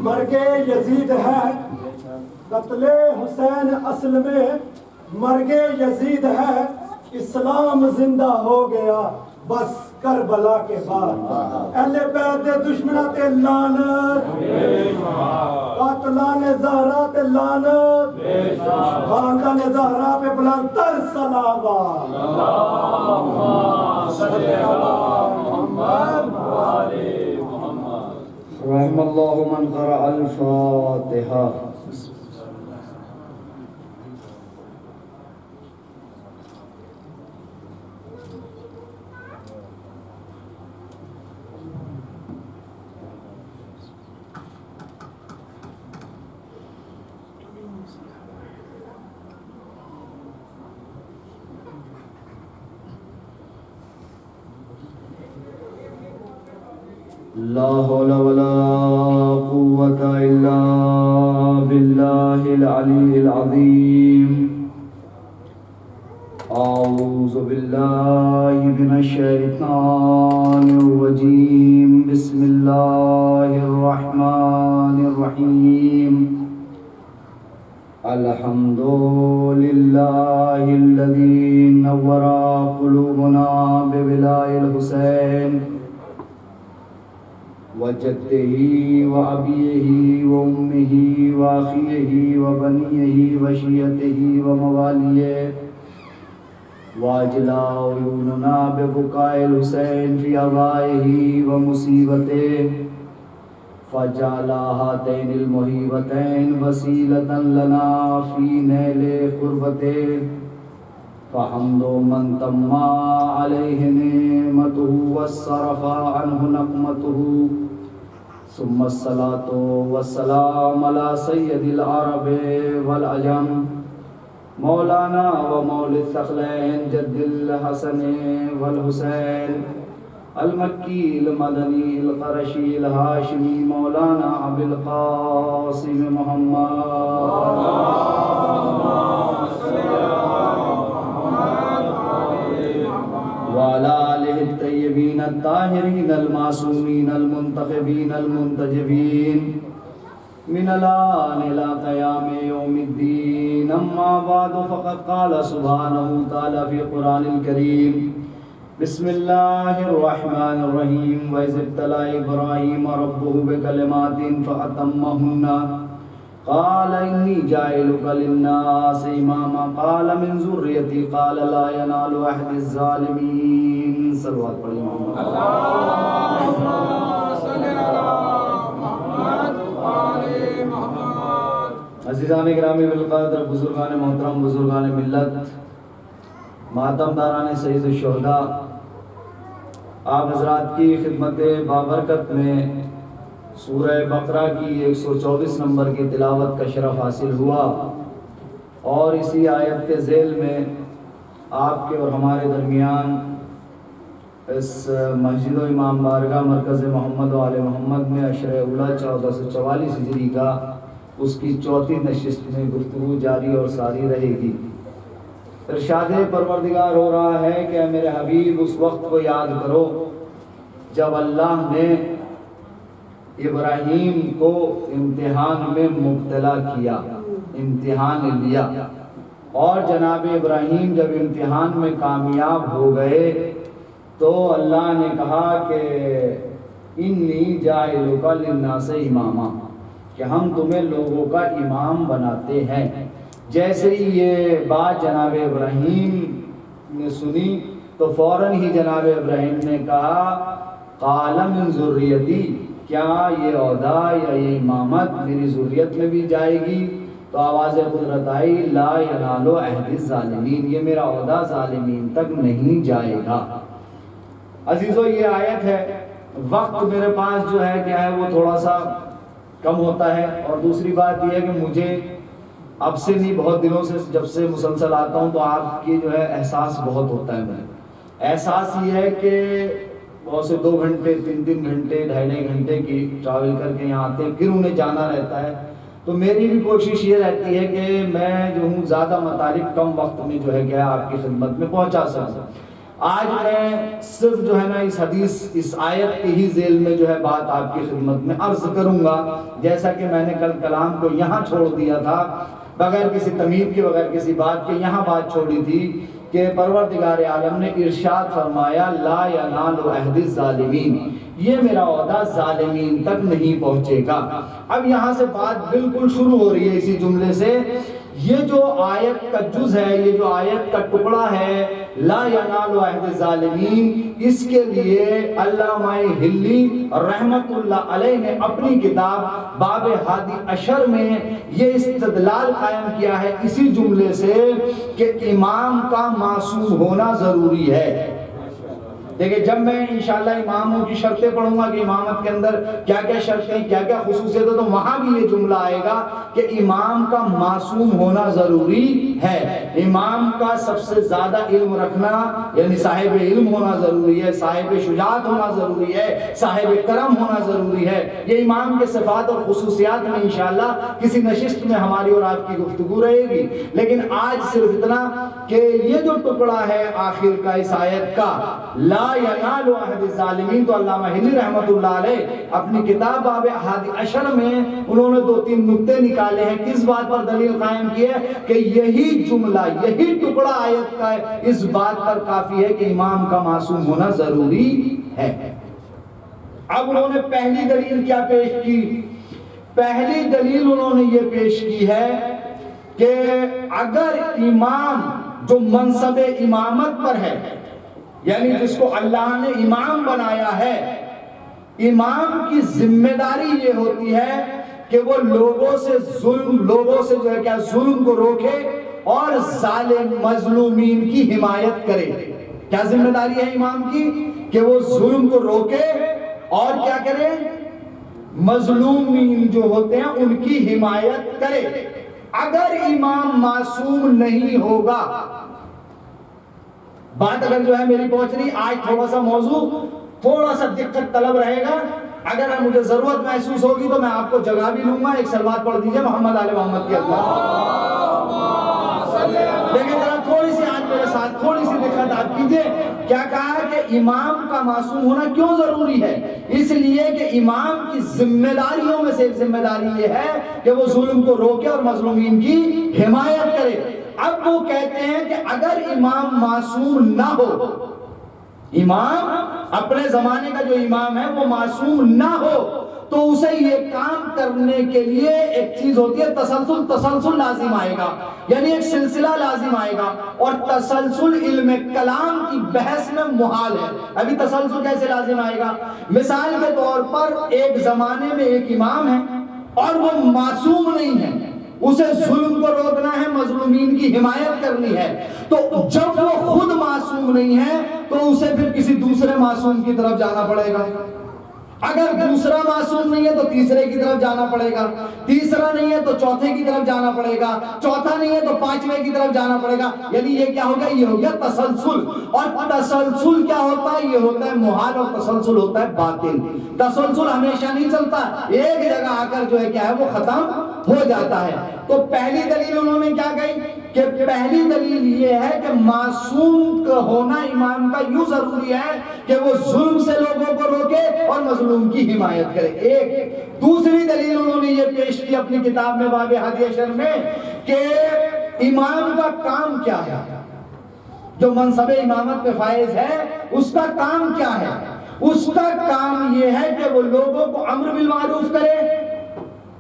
مرگ یزید ہے، قتل حسین اصل میں مرگ یزید ہے، اسلام زندہ ہو گیا بس کربلا کے بعد۔ اہل بیت دشمناں تے لعنت، قاتلان زہرا تے لعنت، خاندان زہرا پہ بلند تر صلوات۔ اللہم صلی علی محمد وعلی محمد۔ رحم اللہ من قرأ الفاتحہ۔ لا حول ولا قوة إلا بالله العلي العظيم۔ أعوذ بالله من الشيطان الرجيم، بسم الله الرحمن الرحيم۔ الحمد لله الذي نور قلوبنا ببلاء الحسين وجده وأبيه وأمه وأخيه وبنيه وشيته ومواليه، واجلا عيوننا ببكاء الحسين في أوائه ومصيبته، فجعل هاتين المهيبتين وسيلة لنا في نيل قربته، فحمد من تم عليه نعمته وصرف عنه نقمته، ثم الصلاة والسلام على سيد العرب والعجم، مولانا ومولى الثقلين جد الحسن والحسين، المكي المدني القرشي الهاشمي، مولانا أبي القاسم محمد، وعلى آله الطيبين الطاهرين المعصومين المنتخبين المنتجبين من الآن إلى قيام يوم الدين، أما بعد فقد قال سبحانه وتعالى في القرآن الكريم، بسم الله الرحمن الرحيم، وإذ ابتلى إبراهيم ربه بكلمات فأتمهن، قال إني جاعلك للناس إماما، قال من ذريتي، قال لا ينال عهد الظالمين۔ صلوات پڑھیں محمد۔ اللہم صلی علی محمد وعلی محمد۔ عزیزان گرامی بالقدر، بزرگان محترم، بزرگان ملت، ماتم داران سید الشہداء، آپ حضرات کی خدمت بابرکت میں سورہ بقرہ کی 124 نمبر کی تلاوت کا شرف حاصل ہوا، اور اسی آیت کے ذیل میں آپ کے اور ہمارے درمیان اس مسجد و امام بارگاہ مرکز محمد و آل محمد میں عشر اولی 1444 ہجری کا اس کی چوتھی نشست میں گفتگو جاری اور ساری رہے گی۔ ارشاد پروردگار ہو رہا ہے کہ اے میرے حبیب، اس وقت کو یاد کرو جب اللہ نے ابراہیم کو امتحان میں مبتلا کیا، امتحان لیا، اور جناب ابراہیم جب امتحان میں کامیاب ہو گئے تو اللہ نے کہا کہ انی جاعلک للناس اماما، کہ ہم تمہیں لوگوں کا امام بناتے ہیں۔ جیسے ہی یہ بات جناب ابراہیم نے سنی تو فوراً ہی جناب ابراہیم نے کہا قال من ذریتی، کیا یہ عہدہ یا یہ امامت میری ذریت میں بھی جائے گی؟ تو آواز قدرت آئی لا ینال عہد الظالمین، یہ میرا عہدہ ظالمین تک نہیں جائے گا۔ عزیزو، یہ آیت ہے، وقت میرے پاس جو ہے کیا ہے وہ تھوڑا سا کم ہوتا ہے، اور دوسری بات یہ ہے کہ مجھے اب سے نہیں، بہت دنوں سے جب سے مسلسل آتا ہوں تو آپ کی جو ہے احساس بہت ہوتا ہے۔ میں احساس یہ ہے کہ بہت سے 2 گھنٹے 3 گھنٹے 2.5 گھنٹے کی ٹریول کر کے یہاں آتے ہیں، پھر انہیں جانا رہتا ہے، تو میری بھی کوشش یہ رہتی ہے کہ میں جو ہوں زیادہ مطالب کم وقت میں جو ہے کیا آپ کی خدمت میں پہنچا سکوں۔ آج میں صرف جو ہے نا اس حدیث اس آیت کے ہی ذیل میں جو ہے بات آپ کی خدمت میں عرض کروں گا، جیسا کہ میں نے کل کلام کو یہاں چھوڑ دیا تھا، بغیر کسی تمہید کے، بغیر کسی بات کے یہاں بات چھوڑی تھی کہ پروردگار عالم نے ارشاد فرمایا لا ینال عہد الظالمین، یہ میرا عہدہ ظالمین تک نہیں پہنچے گا۔ اب یہاں سے بات بالکل شروع ہو رہی ہے اسی جملے سے۔ یہ جو آیت کا جز ہے، یہ جو آیت کا ٹکڑا ہے لا ینال عہد الظالمین، اس کے لیے علامہ ہلی رحمت اللہ علیہ نے اپنی کتاب باب ہادی عشر میں یہ استدلال قائم کیا ہے اسی جملے سے کہ امام کا معصوم ہونا ضروری ہے۔ دیکھیں جب میں انشاءاللہ اماموں کی شرطیں پڑھوں گا کہ امامت کے اندر کیا کیا شرطیں، کیا کیا خصوصیت ہے، تو وہاں بھی یہ جملہ آئے گا کہ امام کا معصوم ہونا ضروری ہے۔ امام کا سب سے زیادہ علم رکھنا یعنی صاحب علم ہونا ضروری ہے، صاحب شجاعت ہونا ضروری ہے، صاحب کرم ہونا ضروری ہے۔ یہ امام کے صفات اور خصوصیات میں انشاءاللہ کسی نشست میں ہماری اور آپ کی گفتگو رہے گی، لیکن آج صرف اتنا کہ یہ جو ٹکڑا ہے آخر کا اس آیت کا لا ینال عہد الظالمین، تو علامہ ہلی رحمت اللہ علیہ اپنی کتاب باب ہادی عشر میں انہوں نے 2-3 نکتے نکالے ہیں، کس بات پر دلیل قائم کی ہے کہ یہی جملہ، یہی ٹکڑا آیت کا ہے اس بات پر کافی ہے کہ امام کا معصوم ہونا ضروری ہے۔ اب انہوں نے پہلی دلیل کیا پیش کی؟ پہلی دلیل انہوں نے یہ پیش کی ہے کہ اگر امام جو منصب امامت پر ہے، یعنی جس کو اللہ نے امام بنایا ہے، امام کی ذمہ داری یہ ہوتی ہے کہ وہ لوگوں سے جو ہے کیا ظلم کو روکے اور ظالم مظلومین کی حمایت کرے۔ کیا ذمہ داری ہے امام کی؟ کہ وہ ظلم کو روکے اور کیا کرے؟ مظلومین جو ہوتے ہیں ان کی حمایت کرے۔ اگر امام معصوم نہیں ہوگا، بات اگر جو ہے میری پہنچ رہی، آج تھوڑا سا موضوع تھوڑا سا دقت طلب رہے گا، اگر مجھے ضرورت محسوس ہوگی تو میں آپ کو جگہ بھی لوں گا۔ ایک صلوات پڑھ دیجئے محمد آل محمد کی اللہ۔ لیکن ذرا تھوڑی سی آج میرے ساتھ تھوڑی سی دقت آپ کیجئے۔ کیا کہا ہے کہ امام کا معصوم ہونا کیوں ضروری ہے؟ اس لیے کہ امام کی ذمہ داریوں میں سے ایک ذمہ داری یہ ہے کہ وہ ظلم کو روکے اور مظلومین کی حمایت کرے۔ اب وہ کہتے ہیں کہ اگر امام معصوم نہ ہو، امام اپنے زمانے کا جو امام ہے وہ معصوم نہ ہو، تو اسے یہ کام کرنے کے لیے ایک چیز ہوتی ہے تسلسل لازم آئے گا، یعنی ایک سلسلہ لازم آئے گا، اور تسلسل علم کلام کی بحث میں محال ہے۔ ابھی تسلسل کیسے لازم آئے گا؟ مثال کے طور پر ایک زمانے میں ایک امام ہے اور وہ معصوم نہیں ہے، اسے ظلم کو روکنا ہے، مظلومین کی حمایت کرنی ہے، تو جب وہ خود معصوم نہیں ہے تو اسے پھر کسی دوسرے معصوم کی طرف جانا پڑے گا۔ اگر دوسرا معصوم نہیں ہے تو تیسرے کی طرف جانا پڑے گا، تیسرا نہیں ہے تو چوتھے کی طرف جانا پڑے گا، چوتھا نہیں ہے تو پانچویں کی طرف جانا پڑے گا۔ یعنی یہ کیا ہوگا؟ یہ ہو گیا تسلسل۔ اور تسلسل کیا ہوتا ہے؟ یہ ہوتا ہے محال، اور تسلسل ہوتا ہے باطل۔ تسلسل ہمیشہ نہیں چلتا، ایک جگہ آ کر جو ہے کیا ہے وہ ختم ہو جاتا ہے۔ تو پہلی دلیل انہوں نے کیا کہی کہ پہلی دلیل یہ ہے کہ معصوم کا ہونا امام کا یوں ضروری ہے کہ وہ ظلم سے لوگوں کو روکے اور مظلوم کی حمایت کرے۔ ایک دوسری دلیل انہوں نے یہ پیش کی اپنی کتاب میں باب ہادی عشر میں کہ امام کا کام کیا ہے، جو منصب امامت پہ فائز ہے اس کا کام کیا ہے؟ اس کا کام یہ ہے کہ وہ لوگوں کو امر بالمعروف کرے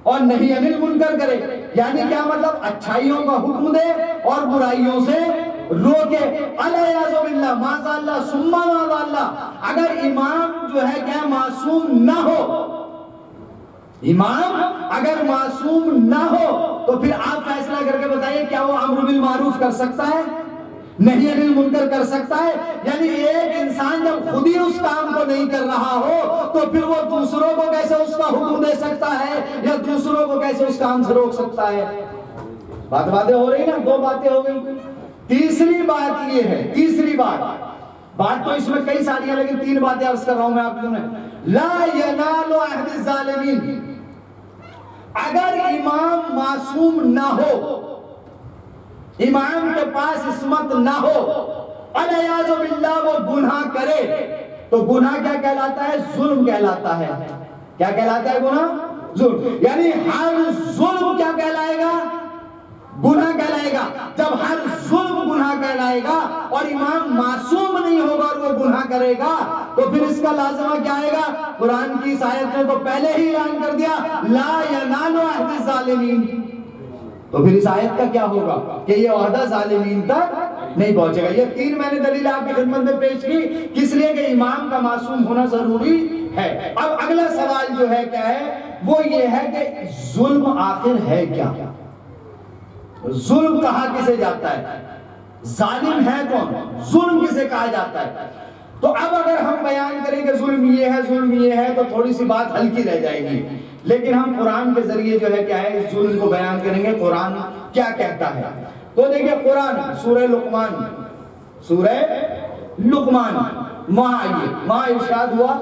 اور نہی عن المنکر کرے۔ یعنی کیا مطلب؟ اچھائیوں کا حکم دے اور برائیوں سے روکے۔ الیاذ باللہ، معاذ اللہ ثم معاذ اللہ۔ اگر امام جو ہے کیا معصوم نہ ہو، امام اگر معصوم نہ ہو تو پھر آپ فیصلہ کر کے بتائیے کیا وہ امر بالمعروف کر سکتا ہے؟ نہیں عن المنکر کر سکتا ہے؟ یعنی ایک انسان جب خود ہی اس کام کو نہیں کر رہا ہو تو پھر وہ دوسروں کو کیسے اس کا حکم دے سکتا ہے یا دوسروں کو کیسے اس کام سے روک سکتا ہے؟ باتیں ہو رہی نا، 2 باتیں ہو گئی۔ تیسری بات یہ ہے، تیسری بات تو اس میں کئی ساری ہیں لیکن 3 باتیں عرض کر رہا ہوں میں آپ کو۔ لا ینال عہد الظالمین، اگر امام معصوم نہ ہو، امام کے پاس عصمت نہ ہو، الیاذ باللہ وہ گناہ کرے تو گناہ کیا کہلاتا ہے؟ ظلم کہلاتا ہے. کیا کہلاتا ہے گناہ؟ ظلم. یعنی ہر ظلم کیا کہلائے گا؟ گناہ کہلائے گا. جب ہر ظلم گناہ کہلائے گا اور امام معصوم نہیں ہوگا اور وہ گناہ کرے گا تو پھر اس کا لازمہ کیا آئے گا؟ قرآن کی اس آیت نے تو پہلے ہی اعلان کر دیا لا ینال عہد الظالمین. تو پھر اس آیت کا کیا ہوگا کہ یہ عہدہ ظالمین تک نہیں پہنچے گا. یہ 3 میں نے دلیل آپ کی خدمت میں پیش کی کس لیے کہ امام کا معصوم ہونا ضروری ہے. اب اگلا سوال جو ہے کیا ہے؟ وہ یہ ہے کہ ظلم آخر ہے کیا؟ ظلم کہا کسے جاتا ہے؟ ظالم ہے کون؟ ظلم کسے کہا جاتا ہے؟ تو اب اگر ہم بیان کریں کہ ظلم یہ ہے ظلم یہ ہے تو تھوڑی سی بات ہلکی رہ جائے گی. لیکن ہم قرآن کے ذریعے جو ہے کیا ہے اس ظلم کو بیان کریں گے قرآن کیا کہتا ہے. تو دیکھیں قرآن سورہ لقمان وہاں آئیے وہاں ارشاد ہوا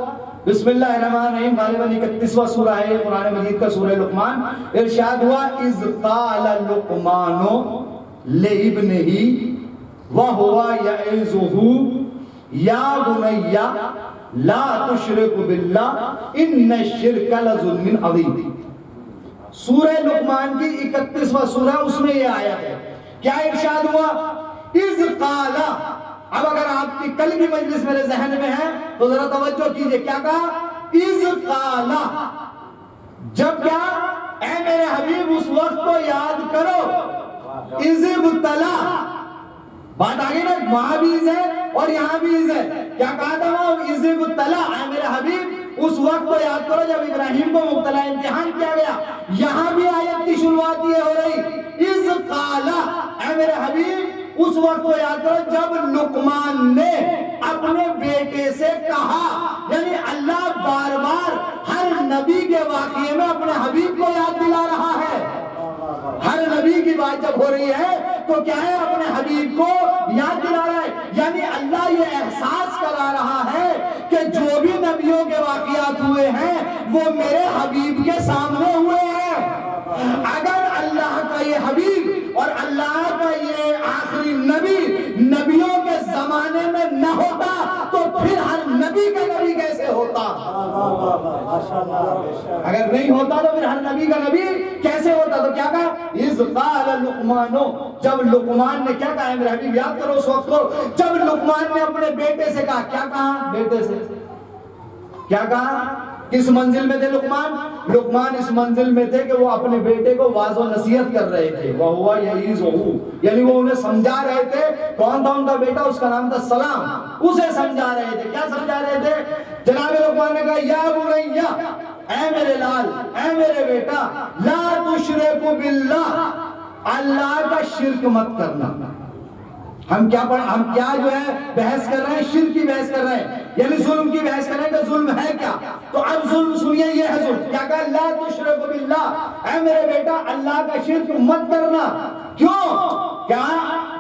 بسم اللہ الرحمن الرحیم. غالباً 31واں سورہ ہے قرآن مجید کا سورہ لقمان. ارشاد ہوا اذ قال لقمان لابنہ وہو یعظہ یا بنی لا تشرک باللہ ان الشرک لظلم عظیم. سورہ لقمان کی 31واں سورہ اس میں یہ آیت ہے. کیا ارشاد ہوا؟ اذ قال. اب اگر آپ کی کل کی مجلس میرے ذہن میں ہے تو ذرا توجہ کیجئے. کیا کہا؟ اذ قال. جب کیا؟ اے میرے حبیب اس وقت کو یاد کرو. اذ ابتلا. بات آگے نا وہاں بھی اذ ہے اور یہاں بھی اذ ہے. کیا کہا تھا وہ؟ اذ ابتلا. اے میرے حبیب اس وقت کو یاد کرو جب ابراہیم کو مبتلا امتحان کیا گیا. یہاں بھی آیت کی شروعات یہ ہو رہی اذ قال. اے میرے حبیب اس وقت کو یاد کرو جب لقمان نے اپنے بیٹے سے کہا. یعنی اللہ بار بار ہر نبی کے واقعے میں اپنے حبیب کو یاد دلا رہا ہے. ہر نبی کی بات جب ہو رہی ہے تو کیا ہے اپنے حبیب کو یاد دلا رہا ہے. یعنی اللہ یہ احساس کرا رہا ہے کہ جو بھی نبیوں کے واقعات ہوئے ہیں وہ میرے حبیب کے سامنے ہوئے ہیں. اگر اللہ کا یہ حبیب اور اللہ کا یہ آخری نبی نبیوں کے زمانے میں نہ ہوتا تو پھر ہر نبی کا نبی کیسے ہوتا؟ اگر نہیں ہوتا تو پھر ہر نبی کا نبی کیسے ہوتا؟ تو کیا کہا؟ اذ قال لقمان. جب لقمان نے کیا کہا؟ میرے حبیب یاد کرو اس وقت کو جب لقمان نے اپنے بیٹے سے کہا. کیا کہا؟ بیٹے سے کیا کہا؟ کس منزل میں تھے لقمان؟ لقمان اس منزل میں تھے کہ وہ اپنے بیٹے کو واعظ و نصیحت کر رہے تھے. وَهُوَ يَعِظُهُ. یعنی وہ انہیں سمجھا رہے تھے. کون تھا ان کا بیٹا؟ اس کا نام تھا سلام. اسے سمجھا رہے تھے. کیا سمجھا رہے تھے؟ جناب لقمان نے کہا یا بنیا. اے میرے لال اے میرے بیٹا لا تشرک باللہ. اللہ کا شرک مت کرنا. ہم کیا جو ہے بحث کر رہے ہیں؟ شرک کی بحث کر رہے ہیں. یعنی ظلم کی بحث کر رہے ہیں کہ ظلم ہے کیا. تو اب ظلم سنیے یہ ہے ظلم. کیا کہا؟ لا تشرک باللہ. اے میرے بیٹا اللہ کا شرک مت کرنا. کیوں؟ کیا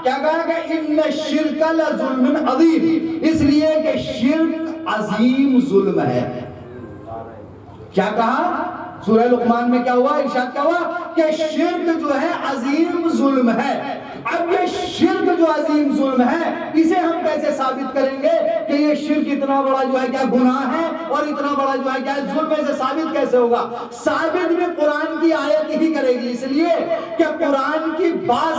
کہا کہ ان الشرک لظلم عظیم. اس لیے کہ شرک عظیم ظلم ہے. کیا کہا؟ سورہ لقمان میں کیا ہوا؟ ارشاد کیا ہوا کہ شرک جو ہے عظیم ظلم ہے. اب یہ شرک جو عظیم ظلم ہے اسے ہم کیسے ثابت کریں گے کہ یہ شرک اتنا بڑا جو ہے کیا گناہ ہے اور اتنا بڑا جو ہے کیا ظلم ہے؟ اسے ثابت کیسے ہوگا؟ ثابت بھی قرآن کی آیت ہی کرے گی. اس لیے کہ قرآن کی بعض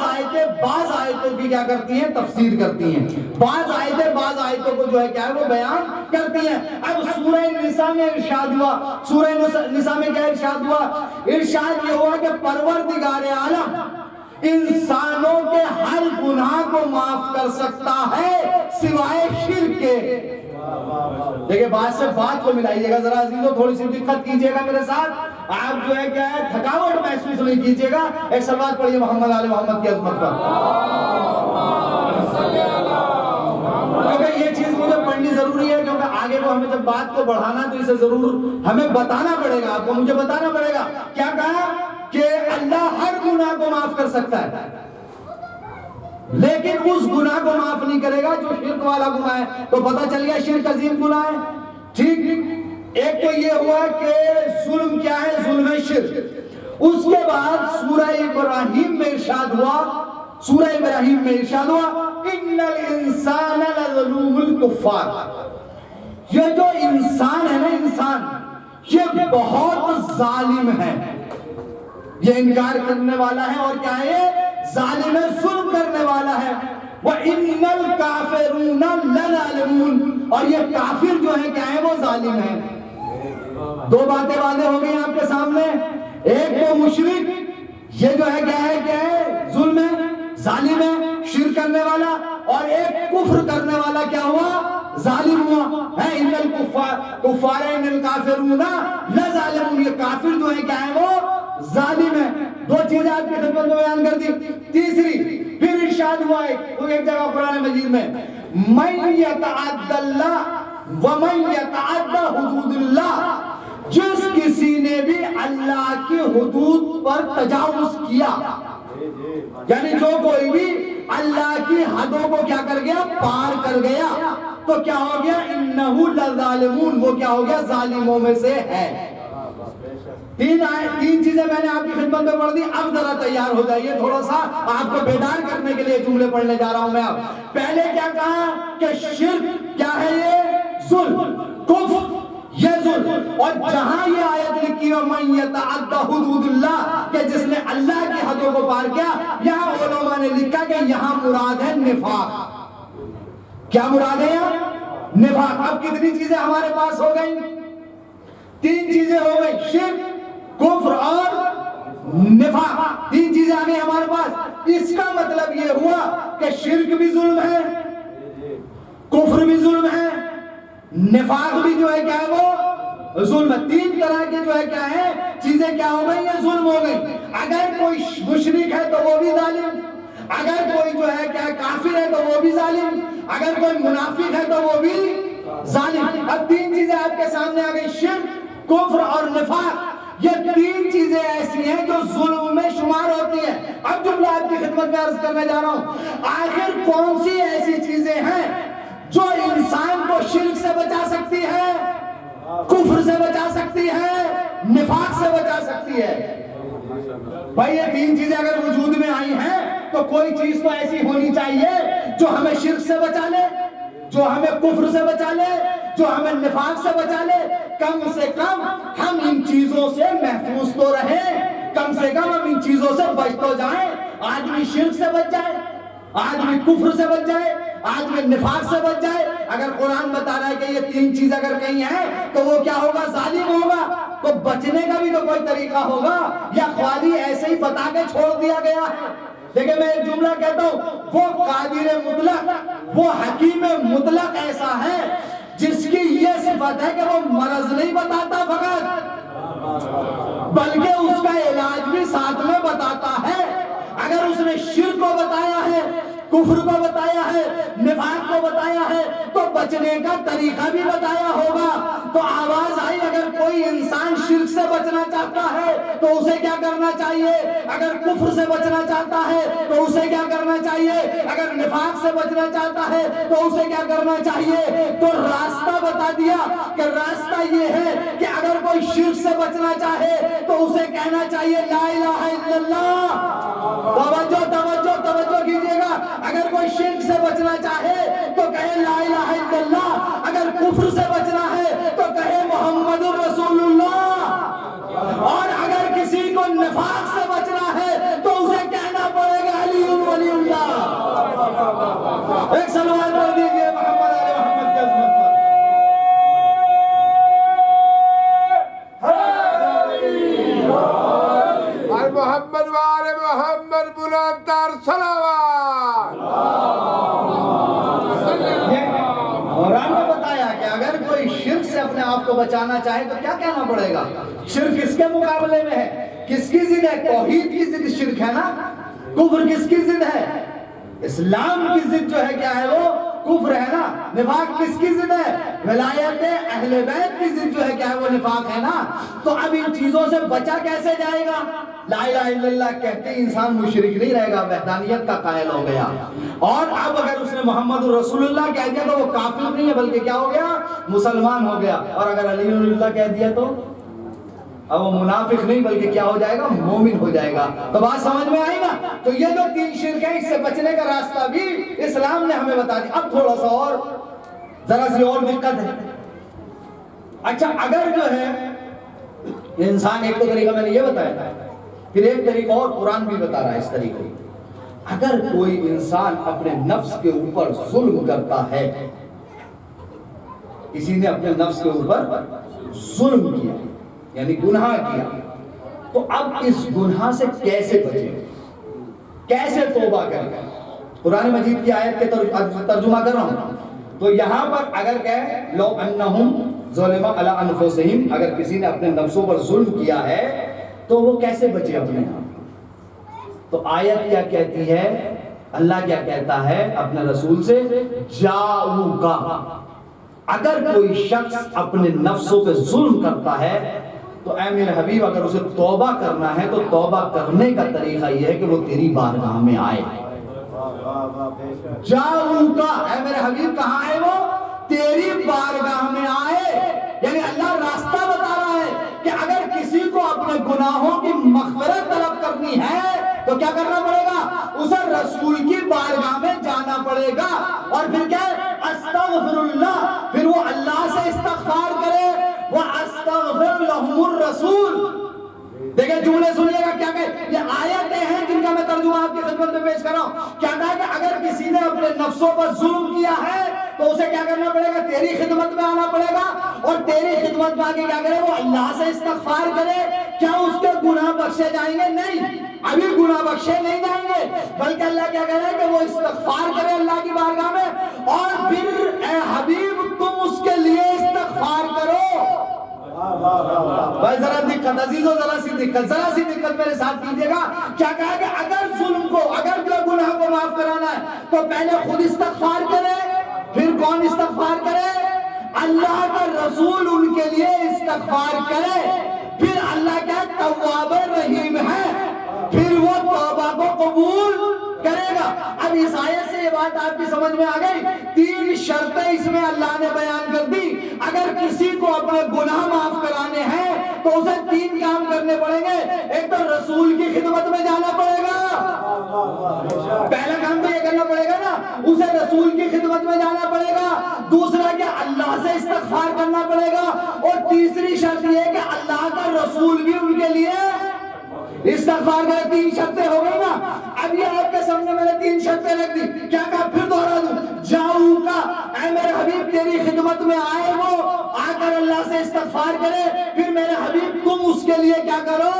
آیتوں کی کیا کرتی ہیں؟ تفسیر کرتی ہیں. بعض آیتوں کو جو ہے کیا ہے وہ بیان کرتی ہیں. اب سورہ نساء میں ارشاد ہوا. سورہ نساء میں کیا ارشاد ہوا؟ ارشاد یہ ہوا کہ پروردگار عالم انسانوں کے ہر گناہ کو معاف کر سکتا ہے سوائے شرک کے. دیکھیں بات سے بات کو ملائیے گا ذرا عزیزو. تھوڑی سی دقت کیجئے گا میرے ساتھ. آپ جو ہے کیا ہے تھکاوٹ محسوس نہیں کیجئے گا. ایک سلوات پڑھیے محمد آل محمد کی عظمت پر. کیونکہ یہ چیز مجھے پڑھنی ضروری ہے کیونکہ آگے کو ہمیں جب بات کو بڑھانا تو اسے ضرور ہمیں بتانا پڑے گا. آپ کو مجھے بتانا پڑے گا. کیا کہا کہ اللہ ہر گناہ کو معاف کر سکتا ہے لیکن اس گناہ کو معاف نہیں کرے گا جو شرک والا گناہ ہے. تو پتہ چل گیا شرک عظیم گناہ ہے. ٹھیک. ایک تو یہ ہوا کہ ظلم کیا ہے؟ ظلم شرک. اس کے بعد سورہ ابراہیم میں ارشاد ہوا سورہ ابراہیم میں ارشاد ہوا ان الانسان لظلوم الکفار، یہ جو انسان ہے نا، انسان یہ بہت ظالم ہے، یہ انکار کرنے والا ہے اور کیا ہے، یہ ظالم ہے، ظلم کرنے والا ہے۔ وَإِنَّ الْكَافِرُونَ لَظَالِمُونَ، اور یہ کافر جو ہیں کیا ہے، وہ ظالم ہیں۔ دو باتیں واضح ہو گئی آپ کے سامنے، ایک تو مشرک یہ جو ہے کیا ہے، ظلم ہے، ظالم ہے، شرک کرنے والا، اور ایک کفر کرنے والا کیا ہوا، ظالم ہوا ہے۔ ان الکفار ان الکافرون لظالمون، یہ کافر جو ہے کیا ہے، وہ ظالم ہے۔ دو چیزیں آپ کی خدمت میں بیان کر دی۔ تیسری پھر ارشاد ہوا ہے ایک جگہ قرآن مجید میں، من یتعد اللہ ومن یتعد حدود اللہ، جس کسی نے بھی اللہ کی حدود پر تجاوز کیا، یعنی جو کوئی بھی اللہ کی حدوں کو کیا کر گیا، پار کر گیا، تو کیا ہو گیا، انہو لظالمون، وہ کیا ہو گیا، ظالموں میں سے ہے۔ تین چیزیں میں نے آپ کی خدمت میں پڑھ دی، اب ذرا تیار ہو جائیے، تھوڑا سا آپ کو بیدار کرنے کے لیے جملے پڑھنے جا رہا ہوں میں۔ اب پہلے کیا کہا کہ شرک کیا ہے، یہ ظلم، کفر یہ ظلم، اور جہاں یہ آیت لکھی ہے من یتعد حدود اللہ، کہ جس نے اللہ کی حدوں کو پار کیا، یہاں علماء نے لکھا کہ یہاں مراد ہے نفاق۔ کیا مراد ہے یہاں، نفاق۔ اب کتنی چیزیں ہمارے پاس ہو گئی، تین چیزیں ہو گئی، شرک، کفر اور نفاق، تین چیزیں آ گئی ہمارے پاس۔ اس کا مطلب یہ ہوا کہ شرک بھی ظلم ہے، کفر بھی ظلم ہے، نفاق بھی جو ہے کیا ہے، وہ ظلم ہے۔ تین طرح کے جو ہے کیا ہے، چیزیں کیا ہو گئی، یہ ظلم ہو گئی۔ اگر کوئی مشرک ہے تو وہ بھی ظالم، اگر کوئی جو ہے کیا کافر ہے تو وہ بھی ظالم، اگر کوئی منافق ہے تو وہ بھی ظالم۔ اب تین چیزیں آپ کے سامنے آ گئی، شرک، کفر اور نفاق۔ یہ تین چیزیں ایسی ہیں جو ظلم میں شمار ہوتی ہیں۔ اب جملہ آپ کی خدمت میں عرض کرنے جا رہا ہوں، آخر کون سی ایسی چیزیں ہیں جو انسان کو شرک سے بچا سکتی ہے، کفر سے بچا سکتی ہے، نفاق سے بچا سکتی ہے؟ بھائی یہ تین چیزیں اگر وجود میں آئی ہیں تو کوئی چیز تو ایسی ہونی چاہیے جو ہمیں شرک سے بچا لے، جو ہمیں کفر سے بچا لے، جو ہمیں نفاق سے بچا لے۔ کم سے کم ہم ان چیزوں سے محفوظ تو رہیں، کم سے کم ہم ان چیزوں سے بچ تو جائیں۔ آدمی شرک سے بچ جائے، آدمی کفر سے بچ جائے، آدمی نفاق سے بچ جائے۔ اگر قرآن بتا رہا ہے کہ یہ تین چیز اگر کہیں ہیں تو وہ کیا ہوگا، ظالم ہوگا، تو بچنے کا بھی تو کوئی طریقہ ہوگا، یا خالی ایسے ہی بتا کے چھوڑ دیا گیا ہے؟ دیکھیں میں ایک جملہ کہتا ہوں، وہ قادر مطلق، وہ حکیم مطلق ایسا ہے جس کی یہ صفت ہے کہ وہ مرض نہیں بتاتا فقط، بلکہ اس کا علاج بھی ساتھ میں بتاتا ہے۔ اگر اس نے شرک کو بتایا ہے، کفر کو بتایا ہے، نفاق کو بتایا ہے، تو بچنے کا طریقہ بھی بتایا ہوگا۔ تو آواز آئی، اگر کوئی انسان شرک سے بچنا چاہتا ہے تو اسے کیا کرنا چاہیے، اگر کفر سے بچنا چاہتا ہے تو اسے کیا کرنا چاہیے، اگر نفاق سے بچنا چاہتا ہے تو اسے کیا کرنا چاہیے؟ تو راستہ بتا دیا کہ راستہ یہ ہے کہ اگر کوئی شرک سے بچنا چاہے تو اسے کہنا چاہیے لا الہ الا اللہ۔ توجہ توجہ توجہ کیجئے گا، اگر کوئی شرک سے بچنا چاہے تو کہے لا الہ الا اللہ، اگر کفر سے بچنا ہے تو کہے محمد الرسول اللہ، اور اگر کسی کو نفاق سے بچنا ہے تو اسے کہنا پڑے گا علی ولی اللہ۔ ایک سلوات پڑھ دیجئے محمد علی محمد کی عظمت پر۔ محمد وآل محمد بلند تر صلوات۔ قرآن نے بتایا کہ اگر کوئی شرک سے اپنے آپ کو بچانا چاہے تو کیا کہنا پڑے گا؟ شرک کس کے مقابلے میں ہے؟ کس کی ضد ہے؟ توحید کی ضد شرک ہے نا۔ کفر کس کی ضد ہے؟ اسلام کی ضد جو ہے کیا ہے، وہ کفر ہے نا۔ نفاق کس کی ضد ہے؟ ولایت اہل بیت کی ضد جو ہے کیا ہے، وہ نفاق ہے نا۔ تو اب ان چیزوں سے بچا کیسے جائے گا؟ لا الہ الا اللہ کہتے ہی انسان مشرک نہیں رہے گا، وحدانیت کا قائل ہو گیا۔ اور اب اگر اس نے محمد رسول اللہ کہہ دیا تو وہ کافر نہیں ہے بلکہ کیا ہو گیا، مسلمان ہو گیا۔ اور اگر علی اللہ کہہ دیا تو اب وہ منافق نہیں بلکہ کیا ہو جائے گا؟ مومن ہو جائے گا۔ تو بات سمجھ میں آئی نا؟ تو یہ جو 3 شرک ہیں اس سے بچنے کا راستہ بھی اسلام نے ہمیں بتا دیا۔ اب تھوڑا سا اور ذرا سی اور دقت ہے۔ اچھا اگر جو ہے انسان، ایک تو طریقہ میں نے یہ بتایا، پھر ایک طریقہ اور قرآن بھی بتا رہا ہے اس طریقے، اگر کوئی انسان اپنے نفس کے اوپر ظلم کرتا ہے، کسی نے اپنے نفس کے اوپر ظلم کیا یعنی گناہ کیا، تو اب اس گناہ سے کیسے بچے، کیسے توبہ کرے؟ قرآن مجید کی آیت کے ترجمہ کر رہا ہوں۔ تو یہاں پر اگر کہے لو انہم ظلموا علی انفسہم، اگر کسی نے اپنے نفسوں پر ظلم کیا ہے تو وہ کیسے بچے اپنے آپ؟ تو آیت کیا کہتی ہے؟ اللہ کیا کہتا ہے اپنے رسول سے؟ جاؤ کا، اگر کوئی شخص اپنے نفسوں پہ ظلم کرتا ہے تو اے میرے حبیب اگر اسے توبہ کرنا ہے تو توبہ کرنے کا طریقہ یہ ہے کہ وہ تیری بارگاہ میں آئے۔ جاؤ کا، اے میرے حبیب کہاں آئے؟ وہ تیری بارگاہ میں آئے۔ یعنی اللہ راستہ بتا رہا ہے کہ اگر کسی کو اپنے گناہوں کی مغفرت طلب کرنی ہے تو کیا کرنا پڑے گا؟ اسے رسول کی بارگاہ میں جانا پڑے گا، اور پھر کیا ہے؟ استغفر اللہ، پھر وہ اللہ سے استغفار کرے، وَأَسْتَغْفِرْ لَهُمُ الرَّسُولُ۔ دیکھیں جملے سنیے گا کیا کہ یہ آیتیں ہیں جن کا میں ترجمہ آپ کی خدمت میں پیش کر رہا ہوں۔ کیا کہا کہ اگر کسی نے اپنے نفسوں پر ظلم کیا ہے تو اسے کیا کرنا پڑے گا؟ تیری خدمت میں آنا پڑے گا، اور تیری خدمت میں آگے کیا کرے؟ وہ اللہ سے استغفار کرے۔ کیا اس کے گناہ بخشے جائیں گے؟ نہیں، ابھی گناہ بخشے نہیں جائیں گے، بلکہ اللہ کیا کہہ رہا ہے کہ وہ استغفار کرے اللہ کی بارگاہ میں، اور پھر اے حبیب تم اس کے لیے استغفار کرو۔ بھائی ذرا دقت عزیزو، ذرا سی دقت میرے ساتھ کیجئے گا۔ کیا کہا کہ اگر ظلم کو، اگر جو گناہ کو معاف کرانا ہے تو پہلے خود استغفار کرے، پھر کون استغفار کرے؟ اللہ کا رسول ان کے لیے استغفار کرے، پھر اللہ کیا تواب رحیم ہے، پھر وہ توبہ کو قبول کرے گا۔ اب اس آیت سے یہ بات آپ کی سمجھ میں آ گئی۔ 3 شرطیں اس میں اللہ نے بیان کر دی۔ اگر کسی کو اپنے گناہ معاف کرانے ہیں تو اسے 3 کام کرنے پڑیں گے۔ ایک تو رسول کی خدمت میں جانا پڑے گا، پہلا کام تو یہ کرنا پڑے گا نا، اسے رسول کی خدمت میں جانا پڑے گا۔ دوسرا کیا؟ اللہ سے استغفار کرنا پڑے گا، اور تیسری شرط یہ ہے کہ اللہ کا رسول بھی ان کے لیے استغفار کرے۔ 3 شرطیں ہو گئی نا۔ اب یہ آپ کے سامنے میں نے 3 شرطیں رکھ دی۔ کیا کہا؟ پھر دوہرا دوں، جاؤ کا، اے میرے حبیب تیری خدمت میں آئے، وہ آ کر اللہ سے استغفار کرے، پھر میرے حبیب تم اس کے لیے کیا کرو؟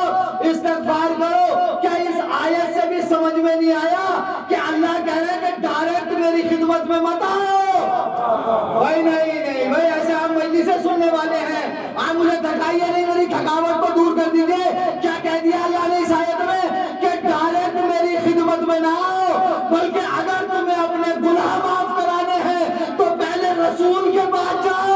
استغفار کرو۔ کیا اس آیت سے بھی سمجھ میں نہیں آیا کہ اللہ کہہ رہے ہیں کہ ڈائریکٹ میری خدمت میں مت آؤ؟ بھائی نہیں بھائی، ایسے آپ مجلسیں سننے والے ہیں، آپ مجھے تھکائیے نہیں، میری تھکاوٹ کو دور کر دیجئے۔ کیا کہہ دیا اللہ نے اس آیت میں کہ ڈائریکٹ میری خدمت میں نہ آؤ، بلکہ اگر تمہیں اپنے گناہ معاف کرانے ہیں تو پہلے رسول کے پاس جاؤ،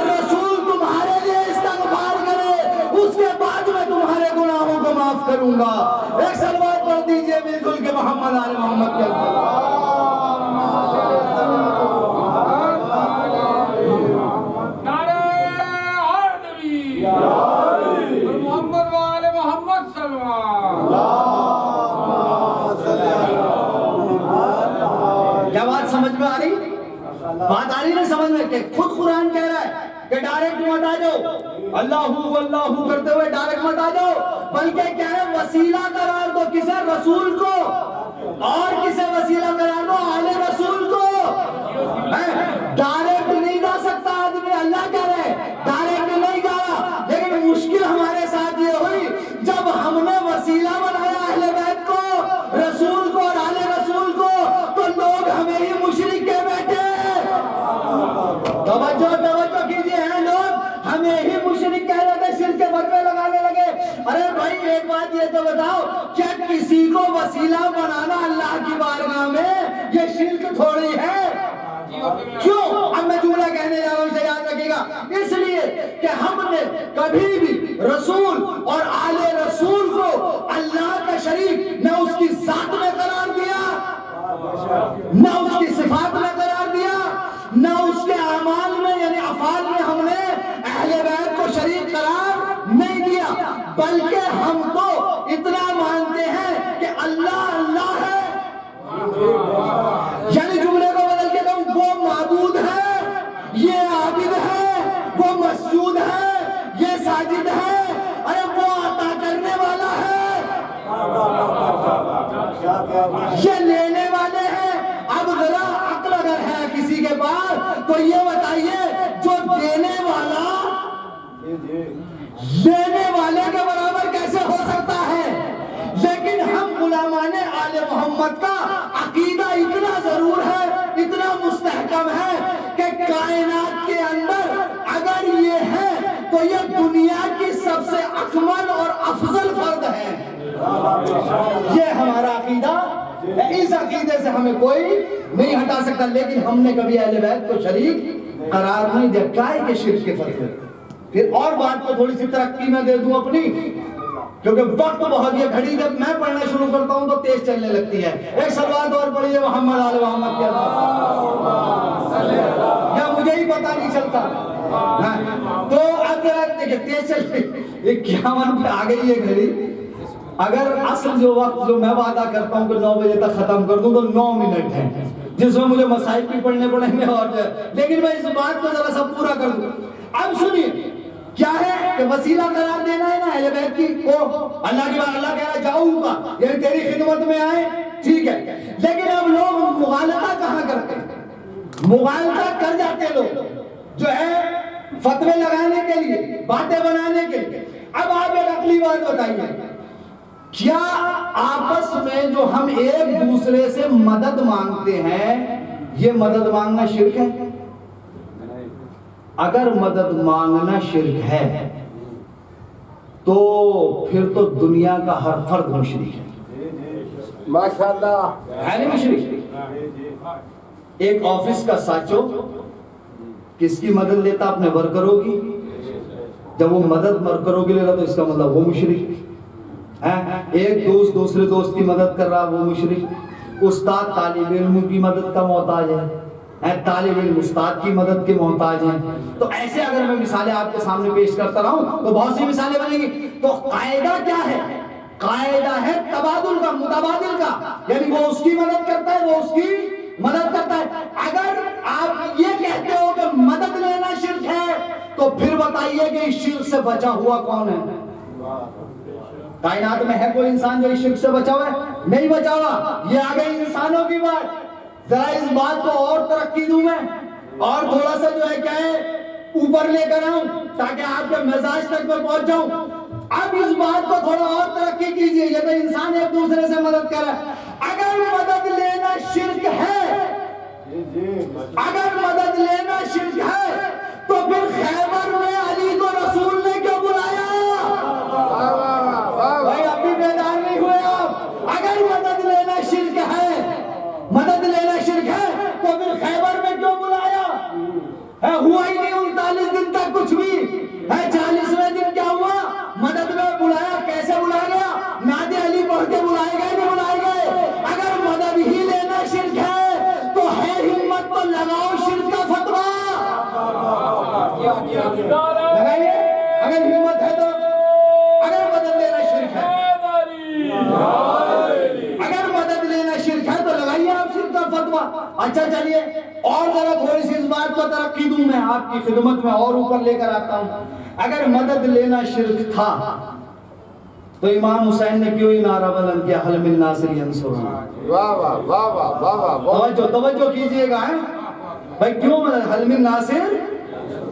رسول تمہارے لیے استغفار کرے، اس کے بعد میں تمہارے گناہوں کو معاف کروں گا۔ ایک صلوات پڑھ دیجئے مل جل کے محمد آل محمد کے اوپر۔ کیا بات سمجھ میں آ رہی؟ بات آ رہی نا سمجھ میں؟ کہ خود قرآن کہہ رہا ہے کہ ڈائریکٹ مت آ جاؤ، اللہ کرتے ہوئے ڈائریکٹ مت آ جاؤ، بلکہ کیا ہے؟ وسیلہ قرار دو، کسے؟ رسول کو، اور کسے وسیلہ قرار دو؟ آل رسول کو۔ ڈائریکٹ نہیں جا سکتا آدمی، اللہ کہہ رہے ہیں ڈائریکٹ نہیں جا رہا، لیکن مشکل ہمارے ساتھ یہ ہوئی جب ہم نے وسیلہ بنایا اہل بیت کو، رسول کو اور آل رسول کو، تو لوگ ہمیں ہی مشرک کہہ بیٹھے۔ توجہ کیجئے، ہیں لوگ ہمیں ہی مشرک کہہ رہے تھے، شرک کے فتوے لگانے لگے۔ ارے بھائی ایک بات یہ تو بتاؤ، کیا کسی کو وسیلہ بنانا اللہ کی بارگاہ میں یہ شرک تھوڑی ہے؟ کیوں؟ اب میں جملہ کہنے جا رہا ہوں، اسے یاد رکھیے گا، اس لیے کہ ہم نے کبھی بھی رسول اور آل رسول کو اللہ کا شریک نہ اس کی ذات میں قرار دیا، نہ اس کی صفات میں قرار دیا، نہ اس کے اعمال میں یعنی افعال میں ہم نے اہل بیت کو شریک قرار بلکہ ہم تو اتنا مانتے ہیں کہ اللہ اللہ ہے. یعنی جملے کو بدل کے کہوں وہ معبود ہے، یہ عابد ہے، وہ مسجود ہے، یہ ساجد ہے، ارے وہ عطا کرنے والا ہے، یہ لینے والے ہیں. اب ذرا عقل اگر ہے کسی کے پاس تو یہ بتائیے جو دینے والا لینے والے کے برابر کیسے ہو سکتا ہے؟ لیکن ہم غلامان آل محمد کا عقیدہ اتنا ضرور ہے، اتنا مستحکم ہے کہ کائنات کے اندر اگر یہ ہے تو یہ دنیا کی سب سے اکمل اور افضل فرد ہے. یہ ہمارا عقیدہ ہے، اس عقیدے سے ہمیں کوئی نہیں ہٹا سکتا. لیکن ہم نے کبھی اہل بیت کو شریک قرار نہیں دیا. کیا ہے کہ شرک کے فرق ہے. پھر اور بات کو تھوڑی سی ترقی میں دے دوں اپنی، کیونکہ وقت بہت، یہ گھڑی جب میں پڑھنا شروع کرتا ہوں تو تیز چلنے لگتی ہے. ایک سلوات اور پڑھیے محمد آل محمد کے یا مجھے ہی پتہ نہیں چلتا. تو اب دیکھیں تیز چل رہی 51 پہ آ گئی یہ گھڑی. اگر اصل جو وقت جو میں وعدہ کرتا ہوں کہ 9 بجے تک ختم کر دوں تو 9 منٹ ہیں، جس میں مجھے مسائل بھی پڑھنے پڑیں گے اور لیکن میں اس بات کو ذرا سا پورا کر دوں. اب سنیے کیا ہے کہ وسیلہ قرار دینا ہے نا اہل بیت کی کو اللہ کی بات. اللہ کہہ رہا جاؤں گا یعنی تیری خدمت میں آئے، ٹھیک ہے. لیکن اب لوگ مغالطہ کہاں کرتے ہیں؟ مغالطہ کر جاتے لوگ جو ہے فتوے لگانے کے لیے، باتیں بنانے کے لیے. اب آپ ایک عقلی بات بتائیے، کیا آپس میں جو ہم ایک دوسرے سے مدد مانگتے ہیں یہ مدد مانگنا شرک ہے؟ اگر مدد مانگنا شرک ہے تو پھر تو دنیا کا ہر فرد مشرک ہے. ماشاءاللہ ہے نہیں مشرک؟ ایک آفس کا ساچو کس کی مدد لیتا؟ اپنے ورکروں کی. جب وہ مدد ورکروں کی لے رہا تو اس کا مطلب وہ مشرک ہے. ایک دوست دوسرے دوست کی مدد کر رہا وہ مشرک. استاد طالب علم کی مدد کا محتاج ہے، طالب علم استاد کی مدد کے محتاج ہیں. تو ایسے اگر میں مثالیں آپ کے سامنے پیش کرتا رہا ہوں تو بہت سی مثالیں بنیں گی. تو قاعدہ کیا ہے؟ قاعدہ ہے تبادل کا، متبادل کا. یعنی وہ اس کی مدد کرتا ہے، وہ اس کی مدد کرتا ہے. اگر آپ یہ کہتے ہو کہ مدد لینا شرک ہے تو پھر بتائیے کہ اس شرک سے بچا ہوا کون ہے؟ کائنات میں ہے کوئی انسان جو اس شرک سے بچا ہوا ہے؟ نہیں بچا ہوا. یہ آ گئی انسانوں کی بات. ذرا اس بات کو اور ترقی دوں میں اور تھوڑا سا جو ہے کیا ہے اوپر لے کر آؤں تاکہ آپ کے مزاج تک میں پہنچ جاؤں. اب اس بات کو تھوڑا اور ترقی کیجئے. یہ تو انسان ایک دوسرے سے مدد کر رہا ہے. اگر مدد لینا شرک ہے، اگر مدد لینا شرک ہے تو پھر خیبر میں علی کو رسول نے کیوں بلایا؟ بھائی اب بھی بیدار نہیں ہوئے آپ. اگر مدد لینا شرک ہے، مدد لینا شرک ہے تو پھر خیبر میں کیوں بلایا؟ ہوا ہی نہیں 39 دن تک کچھ بھی. 40ویں دن کیا ہوا؟ مدد میں بلایا. کیسے بلایا گیا؟ نعت علی پڑھ کے بلائے گئے نہیں بلائے گئے؟ اگر مدد ہی لینا شرک ہے تو ہے ہمت تو لگاؤ شرک کا فتویٰ لگائیے. اگر ہمت ہے تو اگر مدد لینا شرک ہے، اگر مدد لینا شرک ہے تو لگائیے آپ شرک کا فتویٰ. اچھا چلیے اور ذرا تھوڑی سی اس بات کو ترقی دوں میں آپ کی خدمت میں اور اوپر لے کر آتا ہوں. اگر مدد لینا شرک تھا تو امام حسین نے کیوں ہی نعرہ بلند کیا حل من ناصر ینصرنا؟ واہ واہ واہ واہ واہ واہ. توجہ کیجئے گا بھائی کیوں مدد حل من ناصر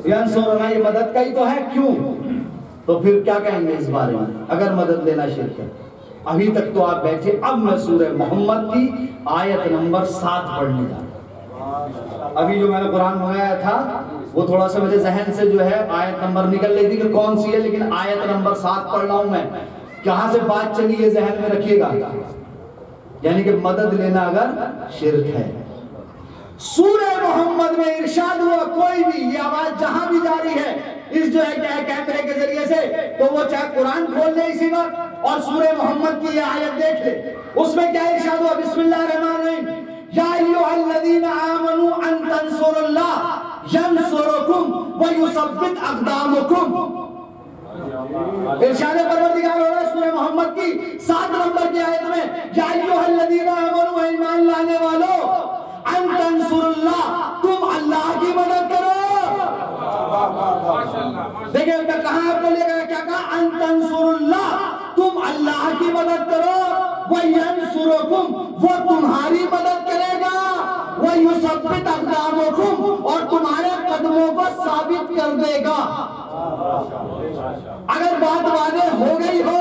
ینصرنا؟ یہ مدد کا ہی تو ہے. کیوں؟ تو پھر کیا کہیں گے اس بارے میں اگر مدد لینا شرک ہے؟ ابھی تک تو آپ بیٹھے. اب میں سورہ محمد کی آیت نمبر 7 پڑھنے جا رہا ہوں. ابھی جو میں نے قرآن منگایا تھا وہ تھوڑا سا میرے ذہن سے جو ہے آیت نمبر نکل رہی تھی کہ کون سی ہے، لیکن آیت نمبر 7 پڑھ رہا ہوں میں. کہاں سے بات چلی یہ ذہن میں رکھیے گا. یعنی کہ مدد لینا اگر شرک ہے. سورہ محمد میں ارشاد ہوا کوئی بھی یہ آواز جہاں بھی جاری ہے اس جو ہے کیا ہے کیمرے کے ذریعے سے تو وہ چاہے قرآن کھول لے اسی وقت اور سورہ محمد کی یہ آیت دیکھ لے. اس میں کیا ارشاد ہوا؟ بسم اللہ الرحمن الرحیم. یا ایھا الذین آمنوا ان تنصروا اللہ ینصرکم ویثبت اقدامکم. ارشاد پروردگار ہو رہا ہے سورہ محمد کی 7 نمبر کی آیت میں، یا ایھا الذین آمنوا، ایمان لانے والو، ان تنصروا اللہ، تم اللہ کی مدد کرو۔ دیکھیں کہاں آپ کو لے گیا، کیا کہا؟ ان تنصروا اللہ، تم اللہ کی مدد کرو، وَيَنْصُرُكُمْ، وہ تمہاری مدد کرے گا، وَيُثَبِّتْ أَقْدَامَكُمْ، اور تمہارے قدموں کو ثابت کر دے گا۔ اگر بات واضح ہو گئی ہو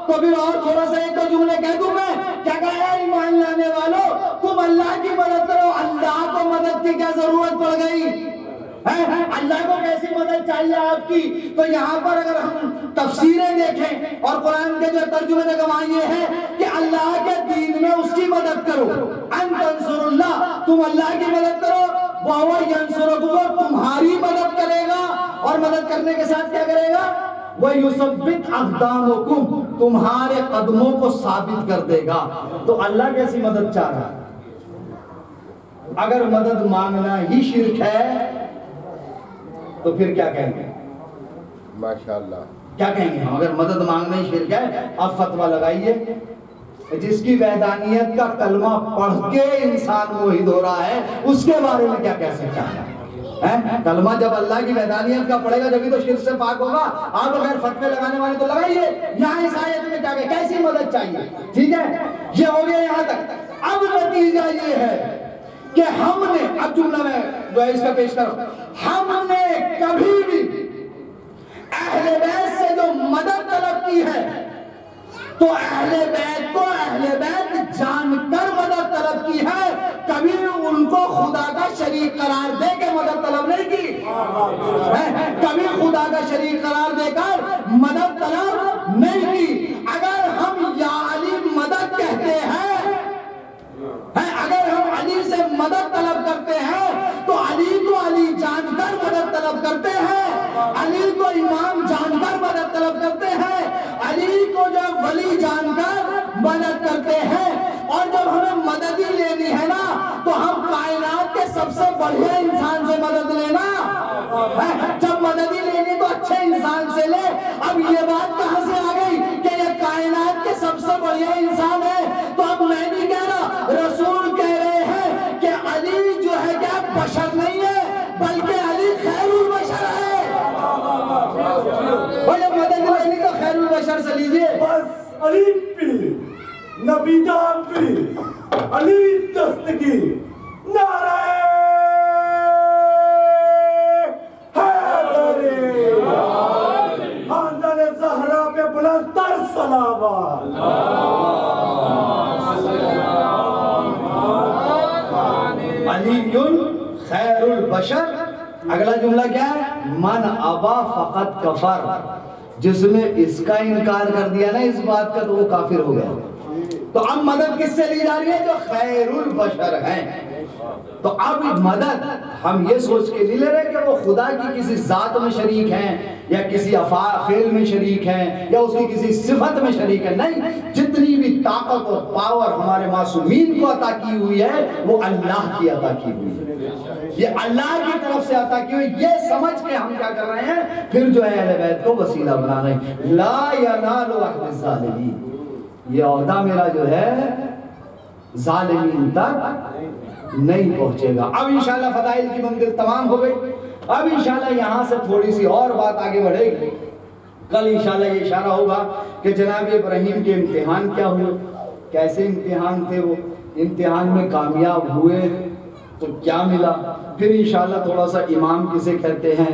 تو پھر اور تھوڑا سا ایک دو جملے کہہ دوں میں، کیا کہا ہے؟ ایمان لانے والو، تم اللہ کی مدد کرو۔ اللہ کو مدد کی کیا ضرورت پڑ گئی؟ اللہ کو کیسی مدد چاہیے آپ کی؟ تو یہاں پر اگر ہم تفسیریں دیکھیں اور قرآن کے جو ترجمے کا گواہ یہ ہے کہ اللہ کے دین میں اس کی مدد کرو، ان تنصروا اللہ، تم اللہ کی مدد کرو، وَهُوَ يَنْصُرُكُمْ، وہ تمہاری مدد کرے گا، اور مدد کرنے کے ساتھ کیا کرے گا؟ وَيُثَبِّتْ أَقْدَامَكُمْ، تمہارے قدموں کو ثابت کر دے گا۔ تو اللہ کیسی مدد چاہ رہا ہے؟ اگر مدد مانگنا ہی شرک ہے تو پھر کیا کہیں گے؟ ماشاءاللہ کیا کہیں گے ہم؟ اگر مدد مانگنا ہی شرک ہے، اب فتویٰ لگائیے جس کی وحدانیت کا کلمہ پڑھ کے انسان موحد ہو رہا ہے، اس کے بارے میں کیا کہہ سکتا ہے؟ کلمہ جب اللہ کی وحدانیت کا پڑھے گا جبھی تو شرک سے پاک ہوگا۔ آپ اگر فتوے لگانے والے تو لگائیے، یہاں اس آیت میں کیا کہ کیسی مدد چاہیے؟ ٹھیک ہے، یہ ہو گیا یہاں تک۔ اب نتیجہ یہ ہے کہ ہم نے، اب جملہ میں جو ہے اس کا پیش کرو، ہم نے کبھی بھی اہل بیت سے جو مدد طلب کی ہے تو اہل بیت کو اہل بیت جان کر مدد طلب کی ہے، کبھی ان کو خدا کا شریک قرار دے کے مدد طلب نہیں کی، کبھی خدا کا شریک قرار دے کر مدد طلب نہیں کی۔ اگر ہم یا علی مدد کہتے ہیں، اگر ہم علی سے مدد طلب کرتے ہیں تو علی کو علی جان کر مدد طلب کرتے ہیں، علی کو امام جان کر مدد طلب کرتے ہیں، علی کو جو ولی جان کر مدد کرتے ہیں۔ اور جب ہمیں مدد ہی لینی ہے نا تو ہم کائنات کے سب سے بڑھیا انسان سے مدد لینا، جب مدد ہی لینی تو اچھے انسان سے لے۔ اب یہ بات کہاں سے آ گئی کہ یہ کائنات کے سب سے بڑھیا انسان ہے؟ تو اب میں نہیں کہہ رہا، رسول کہہ رہے ہیں کہ علی جو ہے کیا بشر نہیں ہے بلکہ علی خیر البشر ہے۔ وہ جب مدد لینی تو خیر البشر سے لیجئے۔ بس علی پیر، نبی جان پیر، علی دستگیر، نعرہ حیدری، خاندان زہرا پہ بلند تر صلوات۔ علی خیر البشر۔ اگلا جملہ کیا ہے؟ من ابا فقط کفر، جس نے اس کا انکار کر دیا نا اس بات کا تو وہ کافر ہو گیا۔ تو اب مدد کس سے لی جا رہی ہے؟ جو خیر البشر ہیں۔ تو اب مدد ہم یہ سوچ کے نہیں لے رہے کہ وہ خدا کی کسی ذات میں شریک ہیں یا کسی فعل میں شریک ہیں یا اس کی کسی صفت میں شریک ہیں، نہیں، جتنی بھی طاقت اور پاور ہمارے معصومین کو عطا کی ہوئی ہے وہ اللہ کی عطا کی ہوئی ہے، یہ اللہ کی طرف سے عطا کی ہوئی۔ یہ سمجھ کے ہم کیا کر رہے ہیں؟ پھر جو ہے اہل بیت کو وسیلہ بنا رہے ہیں۔ لا ینال عہد الظالمین، یہ عہدہ میرا جو ہے ظالمین تک نہیں پہنچے گا۔ اب انشاءاللہ فضائل کی منزل تمام ہو گئی۔ اب انشاءاللہ یہاں سے تھوڑی سی اور بات آگے بڑھے گی۔ کل انشاءاللہ یہ اشارہ ہوگا کہ جناب ابراہیم کے امتحان کیا ہوئے، کیسے امتحان تھے، وہ امتحان میں کامیاب ہوئے تو کیا ملا۔ پھر انشاءاللہ تھوڑا سا امام کسے کہتے ہیں،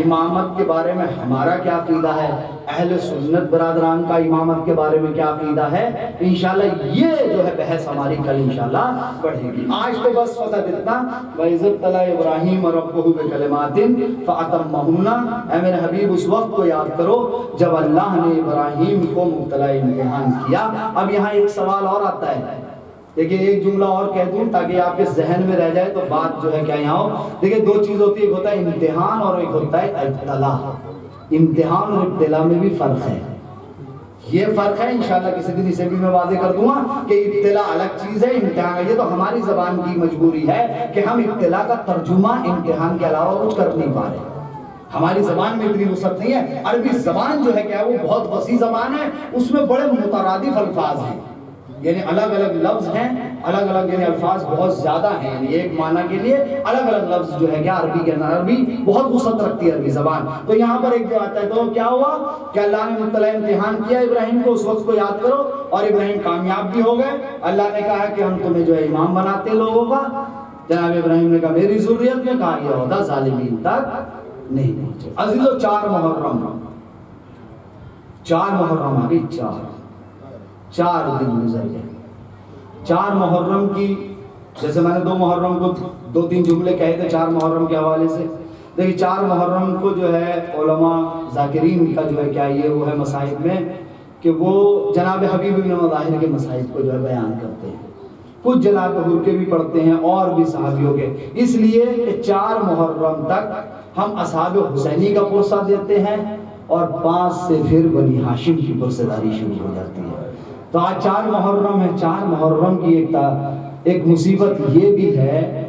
امامت کے بارے میں ہمارا کیا عقیدہ ہے، اہل سنت برادران کا امامت کے بارے میں کیا عقیدہ ہے، انشاءاللہ یہ جو ہے بحث ہماری کل انشاءاللہ بڑھے گی۔ آج تو بس فقط اتنا، وَإِذِ ابْتَلَىٰ إِبْرَاهِيمَ رَبُّهُ بِكَلِمَاتٍ فَأَتَمَّهُنَّ، اے میرے حبیب اس وقت کو یاد کرو جب اللہ نے ابراہیم کو مبتلا امتحان کیا۔ اب یہاں ایک سوال اور آتا ہے، دیکھیں ایک جملہ اور کہہ دوں تاکہ آپ کے ذہن میں رہ جائے تو بات جو ہے کیا یہاں ہو۔ دیکھیں دو چیز ہوتی ہے، ایک ہوتا ہے امتحان اور ایک ہوتا ہے ابتلا۔ امتحان اور ابتلا میں بھی فرق ہے، یہ فرق ہے انشاءاللہ کسی دن اسے بھی میں واضح کر دوں گا کہ ابتلا الگ چیز ہے، امتحان۔ یہ تو ہماری زبان کی مجبوری ہے کہ ہم ابتلا کا ترجمہ امتحان کے علاوہ کچھ کر نہیں پا رہے۔ ہماری زبان میں اتنی وسعت نہیں ہے. عربی زبان جو ہے کیا ہے وہ بہت وسیع زبان ہے، اس میں بڑے مترادف الفاظ ہیں، یعنی الگ الگ لفظ ہیں، الگ الگ یعنی الفاظ بہت زیادہ ہیں، یعنی ایک معنی کے لیے الگ الگ لفظ جو ہے کیا عربی کے اندر. عربی بہت وسعت رکھتی ہے عربی زبان. تو یہاں پر ایک جو آتا ہے تو کیا ہوا کہ اللہ نے مبتلا امتحان کیا ابراہیم کو، اس وقت کو یاد کرو، اور ابراہیم کامیاب بھی ہو گئے. اللہ نے کہا کہ ہم تمہیں جو ہے امام بناتے لوگوں کا. جناب ابراہیم نے کہا میری ذریت میں کہا یہ عہدہ ظالمین تک نہیں پہنچے. عزیزو 4 محرم آ گئی، 4 دن گزر گئے. 4 محرم کی، جیسے میں نے 2 محرم کو 2-3 جملے کہے تھے 4 محرم کے حوالے سے. دیکھیے 4 محرم کو جو ہے علماء ذاکرین کا جو ہے کیا یہ وہ ہے مصائب میں کہ وہ جناب حبیب بن مظاہر کے مصائب کو جو ہے بیان کرتے ہیں. کچھ جناب حضور کے بھی پڑھتے ہیں اور بھی صحابیوں کے، اس لیے کہ 4 محرم تک ہم اصحاب حسینی کا پرسہ دیتے ہیں اور 5 سے پھر بنی ہاشم کی پرسہ داری شروع ہو جاتی ہے. تو آج 4 محرم ہے. 4 محرم کی ایک مصیبت یہ بھی ہے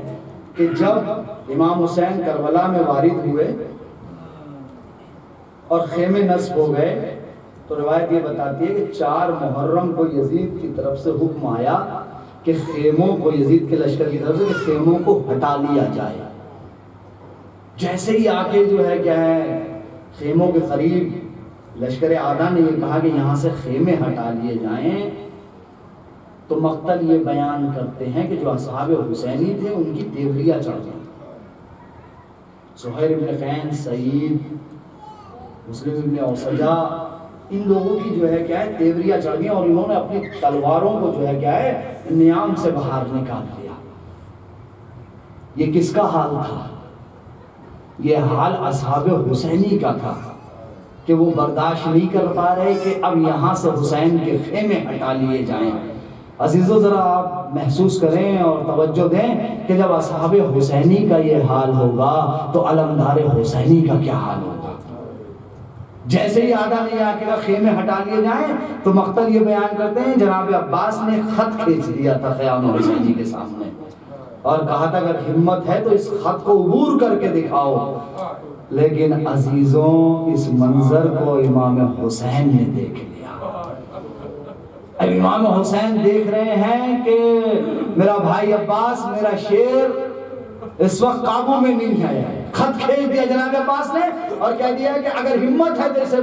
کہ جب امام حسین کربلا میں وارد ہوئے اور خیمے نصب ہو گئے تو روایت یہ بتاتی ہے کہ 4 محرم کو یزید کی طرف سے حکم آیا کہ خیموں کو، یزید کے لشکر کی طرف سے کہ خیموں کو ہٹا لیا جائے. جیسے ہی آ کے جو ہے کیا ہے خیموں کے قریب لشکر اعداء نے یہ کہا کہ یہاں سے خیمے ہٹا لیے جائیں تو مقتل یہ بیان کرتے ہیں کہ جو اصحاب حسینی تھے ان کی تیوریاں چڑھ گئیں. زہیر ابن خین، سعید، مسلم ابن اوسجا، ان لوگوں کی جو ہے کیا ہے تیوریاں چڑھ گئیں اور انہوں نے اپنی تلواروں کو جو ہے کیا ہے نیام سے باہر نکال دیا. یہ کس کا حال تھا؟ یہ حال اصحاب حسینی کا تھا کہ وہ برداشت نہیں کر پا رہے کہ اب یہاں سے حسین کے خیمے ہٹا لیے جائیں. عزیزو ذرا آپ محسوس کریں اور توجہ دیں کہ جب اصحاب حسینی کا یہ حال ہوگا تو علمدار حسینی کا کیا حال ہوگا. جیسے ہی آدھا نہیں آ کے خیمے ہٹا لیے جائیں تو مقتل یہ بیان کرتے ہیں جناب عباس نے خط کھینچ دیا تھا خیام حسینی کے سامنے اور کہا تھا اگر ہمت ہے تو اس خط کو عبور کر کے دکھاؤ. لیکن عزیزوں اس منظر کو امام حسین نے دیکھ لیا. اب امام حسین دیکھ رہے ہیں کہ میرا بھائی عباس، میرا شیر اس وقت قابو میں نہیں ہے. خط کھینچ دیا جناب عباس نے اور کہہ دیا کہ اگر ہمت ہے تو اسے.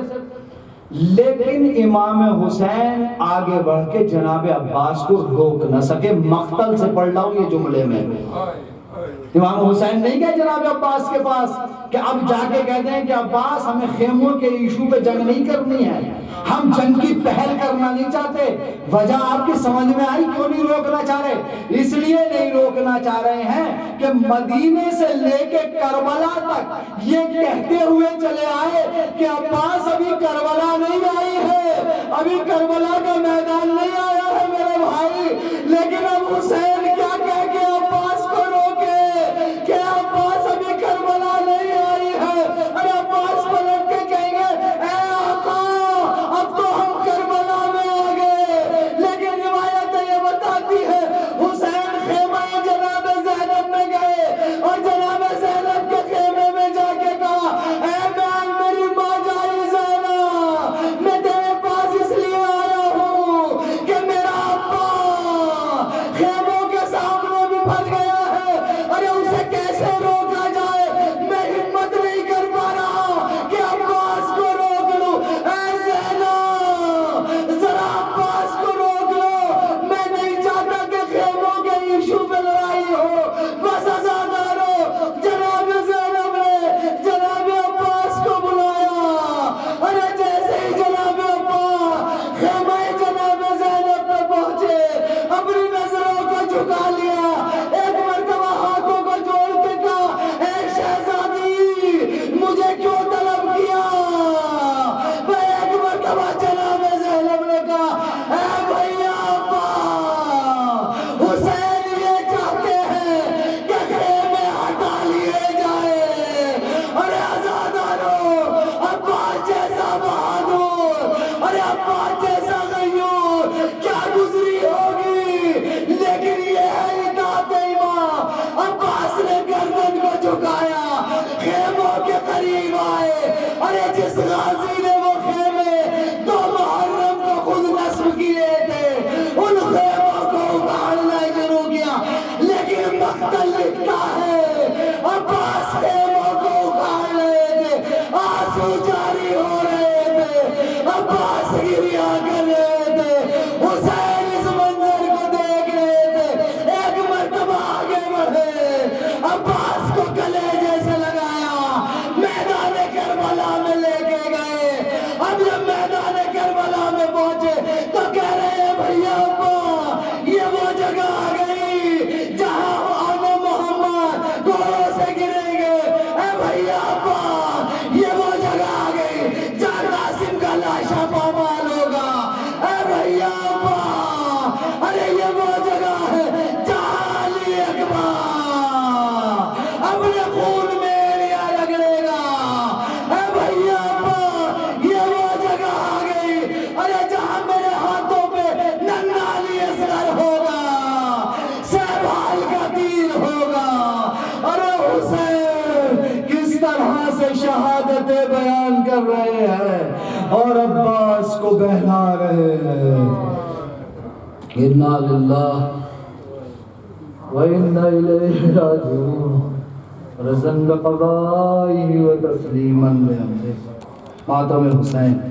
لیکن امام حسین آگے بڑھ کے جناب عباس کو روک نہ سکے. مقتل سے پڑھ لاؤں یہ جملے میں. امام حسین نہیں گئے جناب عباس کے پاس کہ اب جا کے کہتے ہیں کہ عباس ہمیں خیموں کے ایشو پہ جنگ نہیں کرنی ہے، ہم جنگ کی پہل کرنا نہیں چاہتے. وجہ آپ کی سمجھ میں آئی کیوں نہیں روکنا چاہ رہے؟ اس لیے نہیں روکنا چاہ رہے ہیں کہ مدینے سے لے کے کربلا تک یہ کہتے ہوئے چلے آئے کہ عباس ابھی کربلا نہیں آئی ہے، ابھی کربلا کا میدان نہیں آیا ہے میرے بھائی. لیکن اب حسین کیا کہہ کے عباس کو روکے کہ عباس ابھی کربلا نہیں آئی ہے. ارے عباس پلٹ کے کہیں گے اے آقا اب تو ہم کربلا میں آ گئے. لیکن روایت یہ بتاتی ہے حسین خیمہ جناب زینب میں گئے اور جناب زینب کے خیمے میں جا کے کہا اے بیان میری ماں جائی زینب، میں تیرے پاس اس لیے آیا ہوں کہ میرا ابا خیموں کے سامنے بھی پھنس گیا ہے. ارے اسے کیسے روکا جائے؟ میں ہمت نہیں کر پا رہا کہ عباس کو روک لوں. اے زینب ذرا عباس کو روک لو، میں نہیں چاہتا کہ خیموں کے ایشو میں لڑائی ہو. بس عزادارو جناب زینب نے جناب عباس کو بلایا. ارے جیسے ہی جناب عباس خیمہ جناب زینب پہ پہنچے اپنی نظروں کو جھکا لیا، ایک مرتبہ ہاتھوں کو جوڑ کے کہا اے شہزادی مجھے کیوں طلب کیا؟ میں ایک مرتبہ جناب زینب نے کہا اے بھیا ابا حسین یہ چاہتے ہیں کہ خیمے ہٹا لیے جائے. ارے عزادارو عباس جیسا بہادر، ارے عباس جیسا غیور کیا گزری ہوگی. لیکن یہ ہے اطاعت امام. عباس نے گردن کو جھکایا، خیموں کے قریب آیا سے شہادتیں بیان کر رہے ہیں اور عباس کو بہلا رہے ہیں. انا للہ وَإِنَّا إِلَيْهِ رَاجِعُونَ رَزَقَ قَضَائِهِ وَتَسْلِيمًا لِأَمْرِهِ. ماتم حسین